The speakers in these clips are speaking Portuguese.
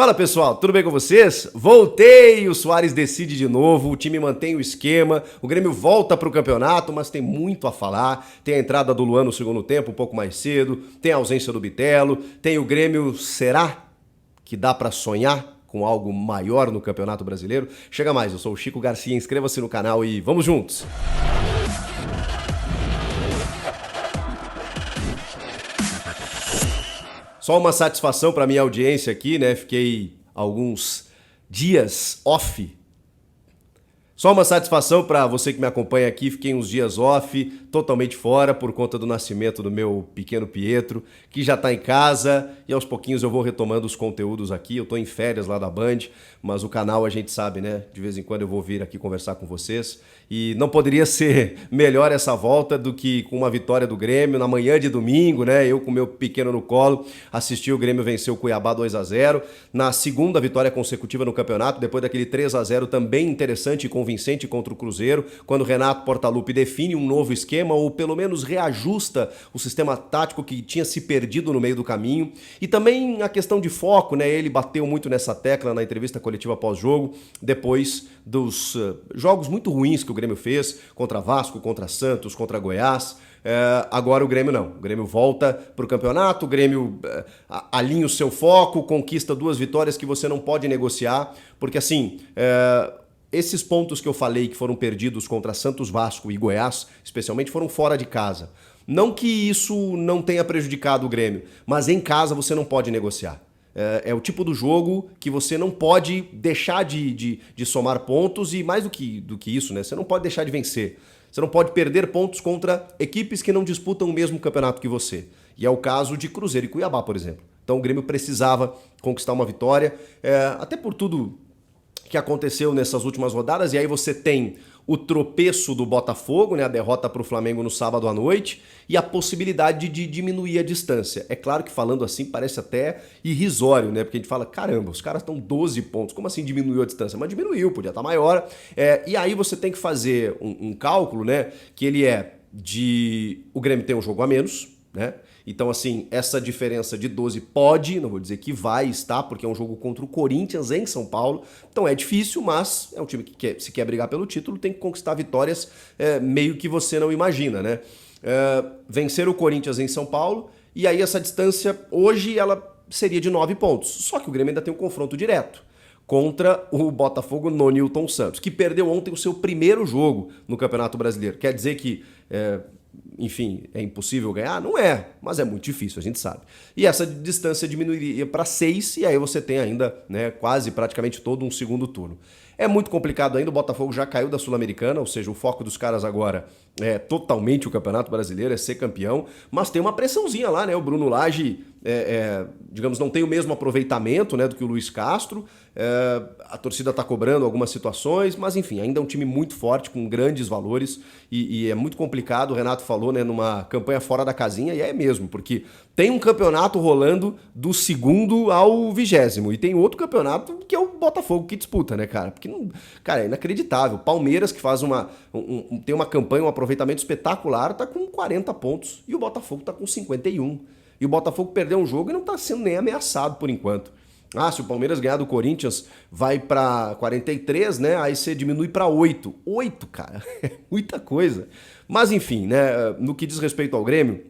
Fala pessoal, tudo bem com vocês? Voltei, o Soares decide de novo, o time mantém o esquema, o Grêmio volta para o campeonato, mas tem muito a falar. Tem a entrada do Luan no segundo tempo, um pouco mais cedo, tem a ausência do Bitelo, tem o Grêmio, será que dá para sonhar com algo maior no Campeonato Brasileiro? Chega mais, eu sou o Chico Garcia, inscreva-se no canal e vamos juntos! Só uma satisfação para minha audiência aqui, né? Fiquei alguns dias off. Só uma satisfação para você que me acompanha aqui, fiquei uns dias off, totalmente fora por conta do nascimento do meu pequeno Pietro, que já está em casa e aos pouquinhos eu vou retomando os conteúdos aqui. Eu estou em férias lá da Band, mas o canal a gente sabe, né? De vez em quando eu vou vir aqui conversar com vocês e não poderia ser melhor essa volta do que com uma vitória do Grêmio na manhã de domingo, né? Eu com meu pequeno no colo, assisti o Grêmio vencer o Cuiabá 2-0, na segunda vitória consecutiva no campeonato, depois daquele 3-0 também interessante e convincente contra o Cruzeiro, quando Renato Portaluppi define um novo esquema ou pelo menos reajusta o sistema tático que tinha se perdido no meio do caminho. E também a questão de foco, né? Ele bateu muito nessa tecla na entrevista coletiva pós-jogo, depois dos jogos muito ruins que o Grêmio fez contra Vasco, contra Santos, contra Goiás. Agora o Grêmio não. O Grêmio volta para o campeonato, o Grêmio alinha o seu foco, conquista 2 vitórias que você não pode negociar, porque assim... esses pontos que eu falei que foram perdidos contra Santos, Vasco e Goiás, especialmente, foram fora de casa. Não que isso não tenha prejudicado o Grêmio, mas em casa você não pode negociar. É o tipo do jogo que você não pode deixar de somar pontos e mais do que isso, né? Você não pode deixar de vencer. Você não pode perder pontos contra equipes que não disputam o mesmo campeonato que você. E é o caso de Cruzeiro e Cuiabá, por exemplo. Então o Grêmio precisava conquistar uma vitória, até por tudo que aconteceu nessas últimas rodadas, e aí você tem o tropeço do Botafogo, né, a derrota para o Flamengo no sábado à noite, e a possibilidade de diminuir a distância. É claro que falando assim parece até irrisório, né, porque a gente fala, caramba, os caras estão 12 pontos, como assim diminuiu a distância? Mas diminuiu, podia estar maior. E aí você tem que fazer um cálculo, né, que ele é de... O Grêmio tem um jogo a menos, né? Então, assim, essa diferença de 12 pode, não vou dizer que vai estar, porque é um jogo contra o Corinthians em São Paulo. Então é difícil, mas é um time que se quer brigar pelo título, tem que conquistar vitórias meio que você não imagina, né? Vencer o Corinthians em São Paulo, e aí essa distância hoje ela seria de 9 pontos. Só que o Grêmio ainda tem um confronto direto contra o Botafogo no Newton Santos, que perdeu ontem o seu primeiro jogo no Campeonato Brasileiro. Quer dizer que... enfim, é impossível ganhar? Não é, mas é muito difícil, a gente sabe. E essa distância diminuiria para 6 e aí você tem ainda, né, quase praticamente todo um segundo turno. É muito complicado ainda, o Botafogo já caiu da Sul-Americana, ou seja, o foco dos caras agora é totalmente o Campeonato Brasileiro, é ser campeão, mas tem uma pressãozinha lá, né? O Bruno Lage, digamos, não tem o mesmo aproveitamento, né, do que o Luiz Castro, a torcida está cobrando algumas situações, mas enfim, ainda é um time muito forte, com grandes valores e é muito complicado, o Renato falou, né, numa campanha fora da casinha, e é mesmo, porque tem um campeonato rolando do 2º ao 20º, e tem outro campeonato que é o Botafogo que disputa, né, cara? Porque, cara, é inacreditável. Palmeiras, que faz tem uma campanha, um aproveitamento espetacular, tá com 40 pontos, e o Botafogo tá com 51. E o Botafogo perdeu um jogo e não tá sendo nem ameaçado por enquanto. Se o Palmeiras ganhar do Corinthians, vai para 43, né? Aí você diminui para 8. 8, cara, é muita coisa. Mas enfim, né? No que diz respeito ao Grêmio,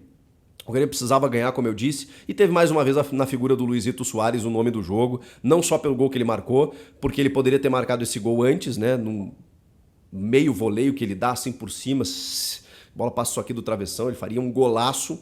o Grêmio precisava ganhar, como eu disse, e teve mais uma vez na figura do Luizito Soares o nome do jogo, não só pelo gol que ele marcou, porque ele poderia ter marcado esse gol antes, né? Num meio voleio que ele dá assim por cima, a bola passou aqui do travessão, ele faria um golaço,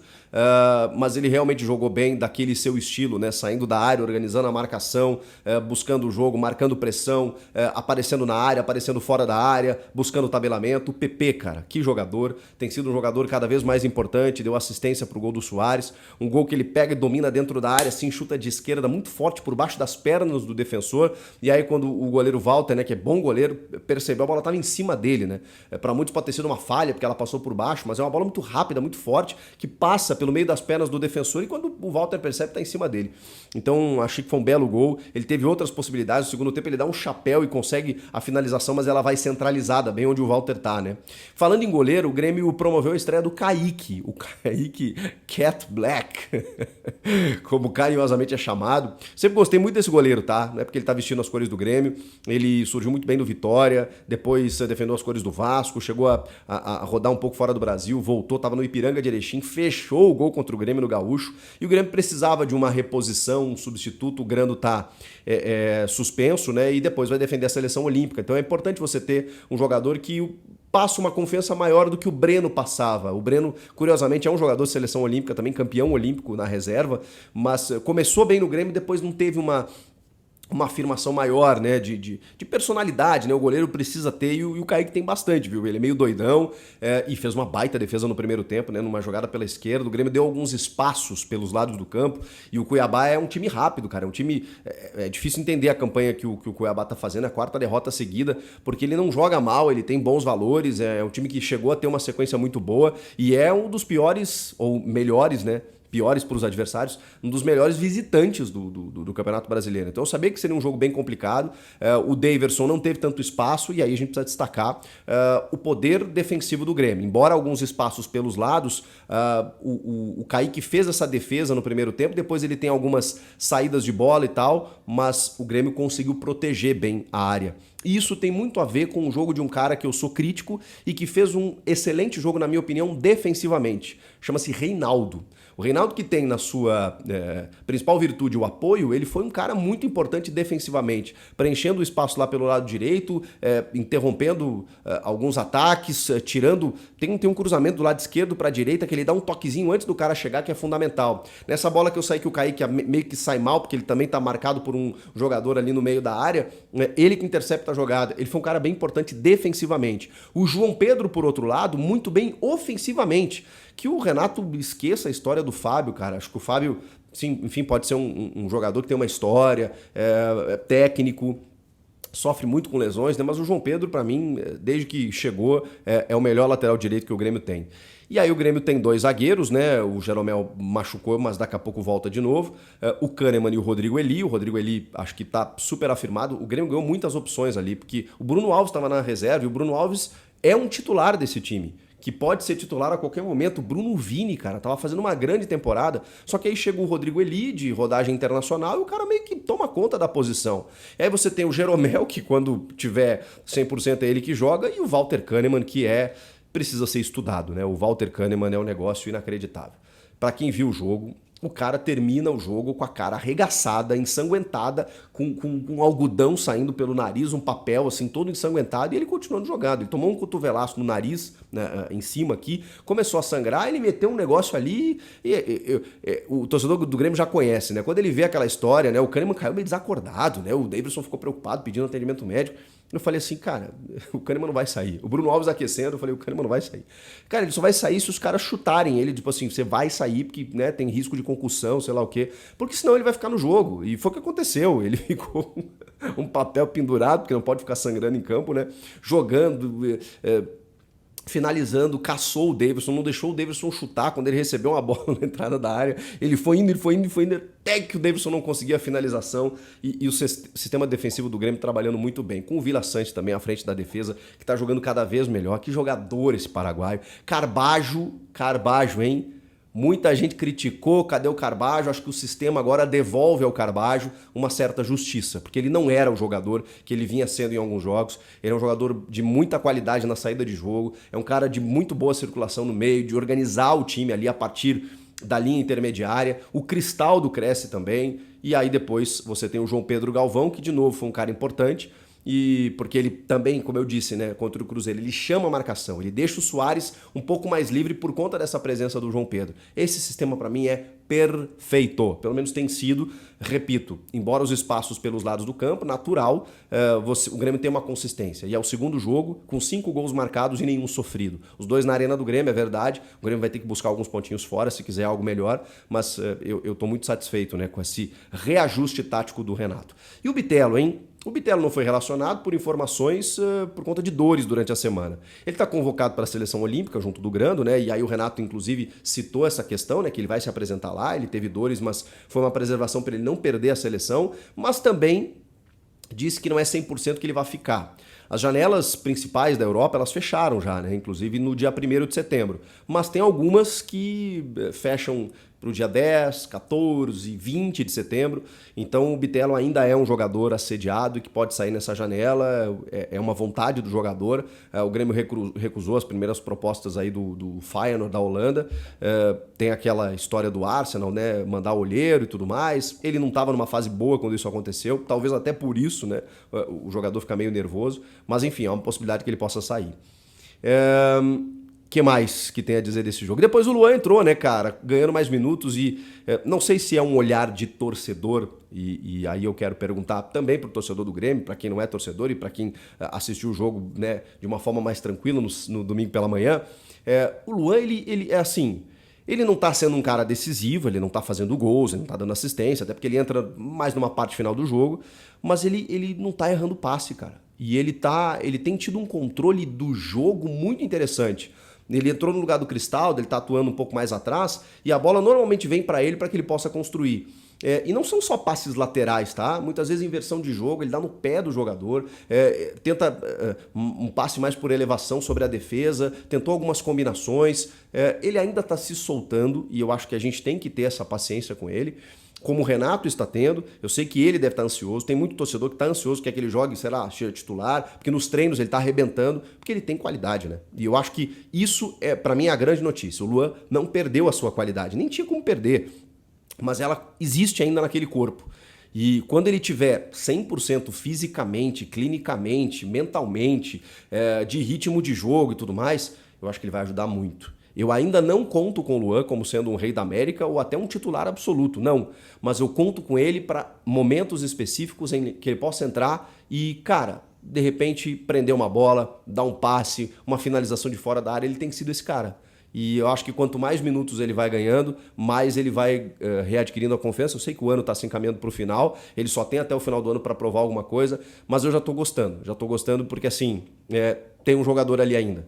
mas ele realmente jogou bem daquele seu estilo, né? Saindo da área, organizando a marcação, buscando o jogo, marcando pressão, aparecendo na área, aparecendo fora da área, buscando o tabelamento. O PP, cara, que jogador, tem sido um jogador cada vez mais importante, deu assistência pro gol do Soares, um gol que ele pega e domina dentro da área, assim, chuta de esquerda muito forte por baixo das pernas do defensor, e aí quando o goleiro Walter, né, que é bom goleiro, percebeu, a bola estava em cima dele, né? Para muitos pode ter sido uma falha, porque ela passou por baixo, mas é uma bola muito rápida, muito forte, que passa pelo meio das pernas do defensor e quando o Walter percebe tá em cima dele. Então achei que foi um belo gol. Ele teve outras possibilidades. No segundo tempo ele dá um chapéu e consegue a finalização, mas ela vai centralizada, bem onde o Walter tá, né? Falando em goleiro, o Grêmio promoveu a estreia do Kaique. O Kaique Cat Black, como carinhosamente é chamado. Sempre gostei muito desse goleiro, tá? Não é porque ele tá vestindo as cores do Grêmio. Ele surgiu muito bem do Vitória, depois defendeu as cores do Vasco, chegou a rodar um pouco fora do Brasil, voltou, tava no Ipiranga de Erechim, fechou o gol contra o Grêmio no Gaúcho. E o Grêmio precisava de uma reposição, um substituto. O Grando tá suspenso, né? E depois vai defender a seleção olímpica. Então é importante você ter um jogador que passa uma confiança maior do que o Breno passava. O Breno, curiosamente, é um jogador de seleção olímpica, também campeão olímpico na reserva, mas começou bem no Grêmio, depois não teve uma afirmação maior, né, de personalidade, né, o goleiro precisa ter, e o Kaique tem bastante, viu, ele é meio doidão, e fez uma baita defesa no primeiro tempo, né, numa jogada pela esquerda. O Grêmio deu alguns espaços pelos lados do campo, e o Cuiabá é um time rápido, cara, é um time, é difícil entender a campanha que o Cuiabá tá fazendo, é a quarta derrota seguida, porque ele não joga mal, ele tem bons valores, é um time que chegou a ter uma sequência muito boa, e é um dos piores, ou melhores, né, piores para os adversários, um dos melhores visitantes do Campeonato Brasileiro. Então eu sabia que seria um jogo bem complicado. O Daverson não teve tanto espaço, e aí a gente precisa destacar o poder defensivo do Grêmio. Embora alguns espaços pelos lados, o Kaique fez essa defesa no primeiro tempo, depois ele tem algumas saídas de bola e tal, mas o Grêmio conseguiu proteger bem a área. E isso tem muito a ver com o jogo de um cara que eu sou crítico e que fez um excelente jogo, na minha opinião, defensivamente. Chama-se Reinaldo. O Reinaldo, que tem na sua principal virtude o apoio, ele foi um cara muito importante defensivamente, preenchendo o espaço lá pelo lado direito, interrompendo alguns ataques, tirando... Tem um cruzamento do lado esquerdo para a direita que ele dá um toquezinho antes do cara chegar, que é fundamental. Nessa bola que eu saí, que o Kaique meio que sai mal, porque ele também está marcado por um jogador ali no meio da área, ele que intercepta a jogada. Ele foi um cara bem importante defensivamente. O João Pedro, por outro lado, muito bem ofensivamente. Que o Renato esqueça a história do Fábio, cara. Acho que o Fábio, sim, enfim, pode ser um jogador que tem uma história, é técnico, sofre muito com lesões, né? Mas o João Pedro, para mim, desde que chegou, é o melhor lateral direito que o Grêmio tem. E aí o Grêmio tem dois zagueiros, né? O Jeromel machucou, mas daqui a pouco volta de novo. O Kahneman e o Rodrigo Eli. O Rodrigo Eli acho que tá super afirmado. O Grêmio ganhou muitas opções ali, porque o Bruno Alves estava na reserva, e o Bruno Alves é um titular desse time, que pode ser titular a qualquer momento. O Bruno Vini, cara, tava fazendo uma grande temporada, só que aí chega o Rodrigo Eli, de rodagem internacional, e o cara meio que toma conta da posição. E aí você tem o Jeromel, que quando tiver 100% é ele que joga, e o Walter Kahneman, que precisa ser estudado, né? O Walter Kahneman é um negócio inacreditável. Para quem viu o jogo, o cara termina o jogo com a cara arregaçada, ensanguentada, com algodão saindo pelo nariz, um papel assim todo ensanguentado, e ele continuando jogando. Ele tomou um cotovelaço no nariz, né, em cima aqui, começou a sangrar, ele meteu um negócio ali, o torcedor do Grêmio já conhece, né? Quando ele vê aquela história, né, o Kahneman caiu meio desacordado, né? O Davidson ficou preocupado, pedindo atendimento médico. Eu falei assim, cara, o Kahneman não vai sair. O Bruno Alves aquecendo, eu falei, o Kahneman não vai sair. Cara, ele só vai sair se os caras chutarem ele, tipo assim, você vai sair porque, né, tem risco de concussão, sei lá o quê. Porque senão ele vai ficar no jogo. E foi o que aconteceu. Ele ficou um papel pendurado, porque não pode ficar sangrando em campo, né? Jogando, finalizando, caçou o Davidson, não deixou o Davidson chutar quando ele recebeu uma bola na entrada da área. Ele foi indo, até que o Davidson não conseguia a finalização, e o sistema defensivo do Grêmio trabalhando muito bem. Com o Vila Sante também à frente da defesa, que tá jogando cada vez melhor. Que jogador esse paraguaio. Carbajo, hein? Muita gente criticou, cadê o Carbajo? Acho que o sistema agora devolve ao Carbajo uma certa justiça, porque ele não era o jogador que ele vinha sendo em alguns jogos. Ele é um jogador de muita qualidade na saída de jogo, é um cara de muito boa circulação no meio, de organizar o time ali a partir da linha intermediária. O Cristaldo cresce também, e aí depois você tem o João Pedro Galvão, que de novo foi um cara importante, e porque ele também, como eu disse, né, contra o Cruzeiro, ele chama a marcação, ele deixa o Soares um pouco mais livre por conta dessa presença do João Pedro. Esse sistema para mim é perfeito. Pelo menos tem sido, repito, embora os espaços pelos lados do campo, natural, o Grêmio tem uma consistência. E é o segundo jogo com 5 gols marcados e nenhum sofrido. Os 2 na arena do Grêmio, é verdade. O Grêmio vai ter que buscar alguns pontinhos fora se quiser algo melhor, mas eu tô muito satisfeito, né, com esse reajuste tático do Renato. E o Bitelo, hein? O Bitelo não foi relacionado por informações por conta de dores durante a semana. Ele está convocado para a seleção olímpica junto do Grando, né? E aí o Renato, inclusive, citou essa questão, né? Que ele vai se apresentar lá, ele teve dores, mas foi uma preservação para ele não perder a seleção, mas também disse que não é 100% que ele vai ficar. As janelas principais da Europa, elas fecharam já, né? Inclusive no dia 1º de setembro. Mas tem algumas que fecham para o dia 10, 14, 20 de setembro. Então o Bitelo ainda é um jogador assediado e que pode sair nessa janela. É uma vontade do jogador. O Grêmio recusou as primeiras propostas aí do Feyenoord da Holanda. Tem aquela história do Arsenal, né? Mandar olheiro e tudo mais. Ele não estava numa fase boa quando isso aconteceu. Talvez até por isso, né? O jogador fica meio nervoso. Mas enfim, é uma possibilidade que ele possa sair. Que mais que tem a dizer desse jogo? Depois o Luan entrou, né, cara, ganhando mais minutos e não sei se é um olhar de torcedor e aí eu quero perguntar também pro torcedor do Grêmio, para quem não é torcedor e para quem assistiu o jogo, né, de uma forma mais tranquila no domingo pela manhã. O Luan, ele é assim, ele não tá sendo um cara decisivo, ele não tá fazendo gols, ele não tá dando assistência, até porque ele entra mais numa parte final do jogo, mas ele não tá errando passe, cara. E ele tem tido um controle do jogo muito interessante. Ele entrou no lugar do Cristaldo, ele tá atuando um pouco mais atrás e a bola normalmente vem para ele para que ele possa construir. E não são só passes laterais, tá? Muitas vezes inversão de jogo, ele dá no pé do jogador, tenta um passe mais por elevação sobre a defesa, tentou algumas combinações. Ele ainda tá se soltando e eu acho que a gente tem que ter essa paciência com ele. Como o Renato está tendo, eu sei que ele deve estar ansioso, tem muito torcedor que está ansioso, quer que ele jogue, sei lá, titular, porque nos treinos ele está arrebentando, porque ele tem qualidade, né? E eu acho que isso para mim, a grande notícia. O Luan não perdeu a sua qualidade, nem tinha como perder, mas ela existe ainda naquele corpo. E quando ele tiver 100% fisicamente, clinicamente, mentalmente, de ritmo de jogo e tudo mais, eu acho que ele vai ajudar muito. Eu ainda não conto com o Luan como sendo um rei da América ou até um titular absoluto, não. Mas eu conto com ele para momentos específicos em que ele possa entrar e, cara, de repente prender uma bola, dar um passe, uma finalização de fora da área, ele tem sido esse cara. E eu acho que quanto mais minutos ele vai ganhando, mais ele vai readquirindo a confiança. Eu sei que o ano está se encaminhando para o final, ele só tem até o final do ano para provar alguma coisa, mas eu já estou gostando porque assim, tem um jogador ali ainda.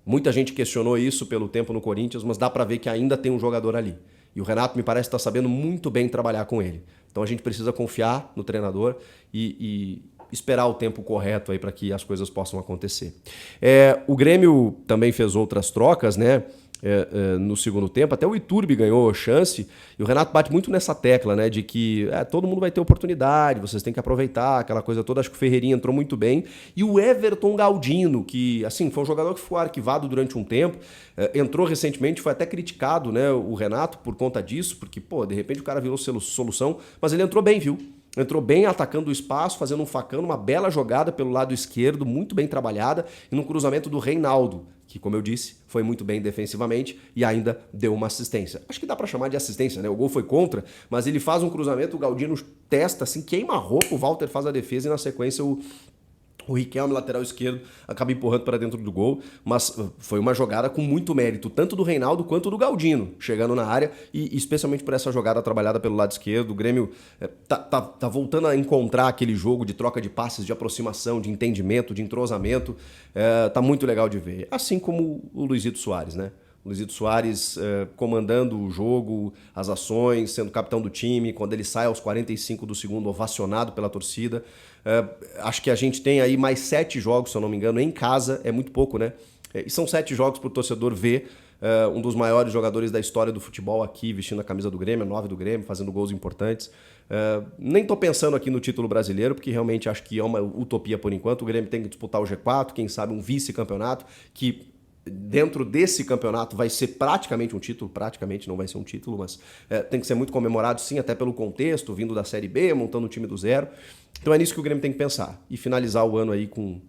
Muita gente questionou isso pelo tempo no Corinthians, mas dá para ver que ainda tem um jogador ali. E o Renato me parece estar sabendo muito bem trabalhar com ele. Então a gente precisa confiar no treinador e esperar o tempo correto aí para que as coisas possam acontecer. O Grêmio também fez outras trocas, né? No segundo tempo, até o Iturbe ganhou chance, e o Renato bate muito nessa tecla, né, de que todo mundo vai ter oportunidade, vocês têm que aproveitar, aquela coisa toda. Acho que o Ferreirinha entrou muito bem, e o Everton Galdino, que assim, foi um jogador que ficou arquivado durante um tempo, entrou recentemente, foi até criticado, né, o Renato por conta disso, porque, de repente o cara virou solução, mas ele entrou bem, viu? Entrou bem atacando o espaço, fazendo um facão, uma bela jogada pelo lado esquerdo, muito bem trabalhada, e no cruzamento do Reinaldo, que, como eu disse, foi muito bem defensivamente e ainda deu uma assistência. Acho que dá pra chamar de assistência, né? O gol foi contra, mas ele faz um cruzamento, o Galdino testa, assim, queima a roupa, o Walter faz a defesa e na sequência o Riquelme, lateral esquerdo, acaba empurrando para dentro do gol, mas foi uma jogada com muito mérito, tanto do Reinaldo quanto do Galdino, chegando na área, e especialmente por essa jogada trabalhada pelo lado esquerdo. O Grêmio tá voltando a encontrar aquele jogo de troca de passes, de aproximação, de entendimento, de entrosamento. Tá muito legal de ver. Assim como o Luizito Soares, né? O Luizito Soares comandando o jogo, as ações, sendo capitão do time, quando ele sai aos 45 do segundo, ovacionado pela torcida. Acho que a gente tem aí mais 7 jogos, se eu não me engano, em casa, é muito pouco, né? E são 7 jogos para o torcedor ver um dos maiores jogadores da história do futebol aqui, vestindo a camisa do Grêmio, a 9 do Grêmio, fazendo gols importantes. Nem tô pensando aqui no título brasileiro, porque realmente acho que é uma utopia por enquanto. O Grêmio tem que disputar o G4, quem sabe um vice-campeonato, que dentro desse campeonato vai ser praticamente um título, praticamente não vai ser um título, mas tem que ser muito comemorado sim, até pelo contexto, vindo da Série B, montando um time do zero. Então é nisso que o Grêmio tem que pensar e finalizar o ano aí com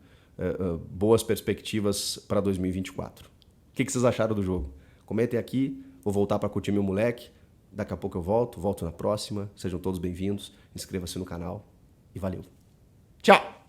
boas perspectivas para 2024. O que vocês acharam do jogo? Comentem aqui, vou voltar para curtir meu moleque. Daqui a pouco eu volto na próxima. Sejam todos bem-vindos. Inscreva-se no canal e valeu. Tchau!